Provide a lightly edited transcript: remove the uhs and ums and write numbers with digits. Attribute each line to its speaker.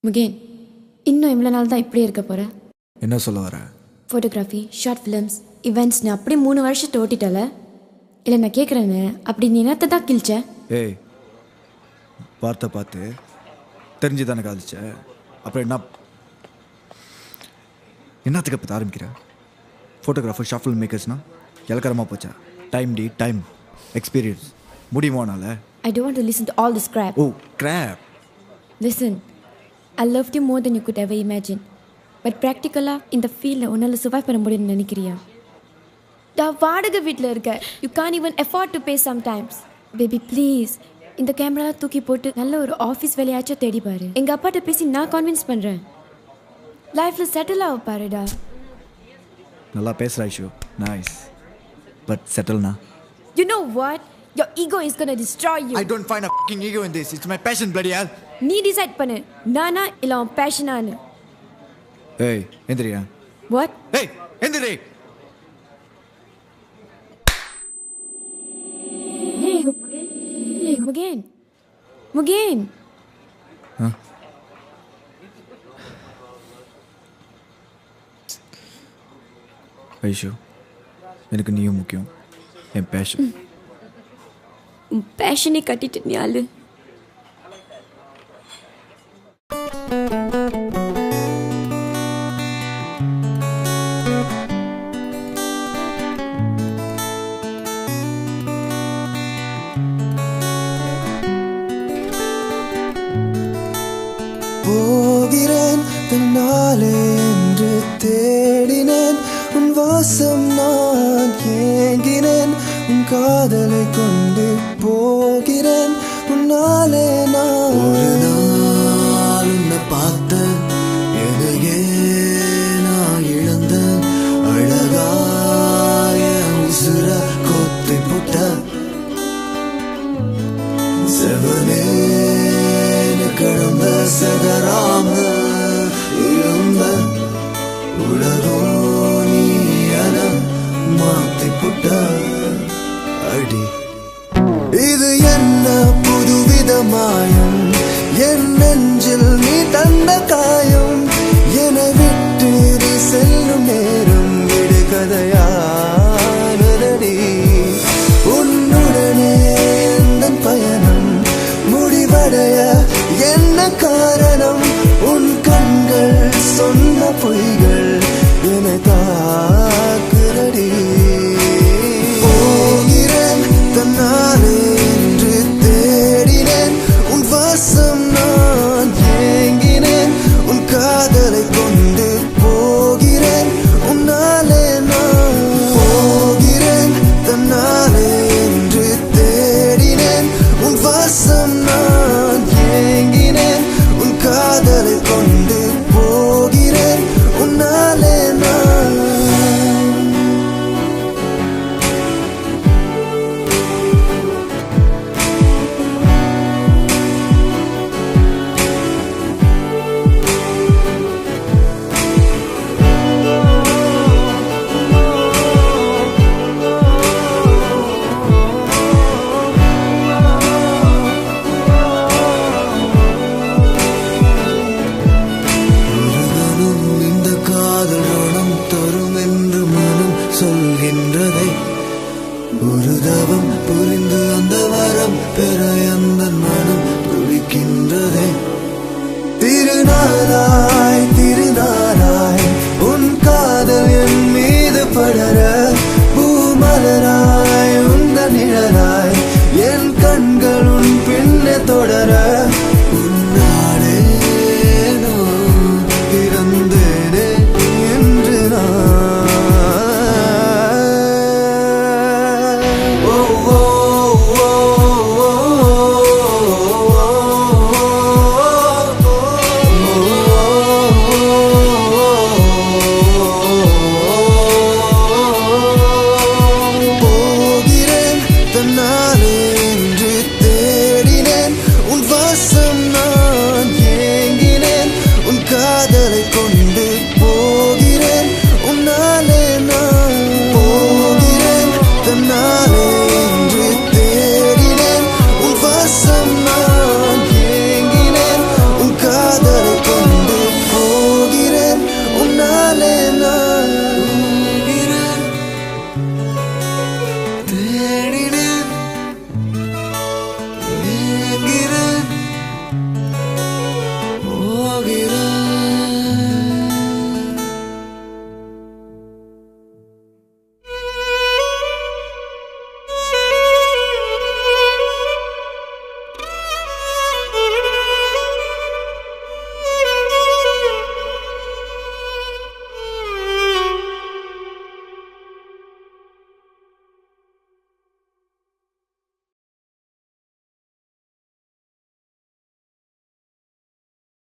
Speaker 1: முகேன், இன்னும் இவ்வளோ நாள் தான் இப்படியே இருக்க போகிற?
Speaker 2: என்ன சொல்ல வர?
Speaker 1: ஃபோட்டோகிராஃபி, ஷார்ட் ஃபிலிம்ஸ், இவெண்ட்ஸ்னு அப்படி 3 வருஷத்தை ஓட்டிட்டல. இல்லை நான் கேட்குறேன்னு அப்படி நீ என்னத்தை தான் கிழிச்ச?
Speaker 2: ஏய், பார்த்த பார்த்து தெரிஞ்சு தானே காதிச்ச. அப்புறம் என்னத்துக்கு பற்றி ஆரம்பிக்கிற? ஃபோட்டோகிராஃபர், ஷார்ட் ஃபிலிம் மேக்கர்ஸ்னால் இலக்கரமாக போச்சா? டைம் எக்ஸ்பீரியன்ஸ் முடியுமானால?
Speaker 1: I don't want to listen to all this crap.
Speaker 2: Oh, crap.
Speaker 1: Listen, I loved you more than you could ever imagine. But practically, இந்த ஃபீல்டில் உன்னால் சர்வைவ் பண்ண முடியும்னு நினைக்கிறியா? நான் வாடகை வீட்டில் இருக்க. You can't even afford to pay sometimes. Baby, please. இந்த கேமராலாம் தூக்கி போட்டு நல்ல ஒரு ஆஃபீஸ் வேலையாச்சும் தேடி பாரு. எங்கள் அப்பாட்ட பேசி நான் கன்வின்ஸ் பண்ணுறேன். லைஃப்பில் செட்டில் ஆக பாருடா.
Speaker 2: நல்லா பேசுகிற ஐஷு, நைஸ். பட் செட்டில்னா?
Speaker 1: You know what? Your ego is gonna destroy you.
Speaker 2: I don't find a fucking ego in this. It's my passion, bloody hell.
Speaker 1: நீ டிசைட் பண்ணு, நானா இல்லை உன் பேஷனானு.
Speaker 2: ஏய், எந்திரியா?
Speaker 1: What?
Speaker 2: ஏய், எந்திரி. முகேன். ஐஷு, எனக்கு நீயும் முக்கியம். என் பேஷன்.
Speaker 1: பேஷனை கட்டிட்டு நீ ஆளு.
Speaker 3: போகிறேன் தன்னாலே என்று தேடினேன், உன் வாசம் நான் ஏங்கினேன், உன் காதலை கொண்டு போகிறேன், உன்னாலே நான் ஒரு நாள் உன்னை பார்த்தேன், எதையே நான் இழந்தேன், அழகாய உசுர கொத்தி புட்ட செவனே கடந்த சகராம இருந்த உலகோ நீ என மாத்தி புட்ட அடி. இது என்ன புதுவித மாயம், என் நெஞ்சில் நீ தந்த காயம், என விட்டு நீ செல்லும் நேரம் விடு கதையானடி. உன்னுடனே எந்த பயணம் முடிவடைய என்ன காரணம்? உன் கண்கள் சொன்ன பொய்கள்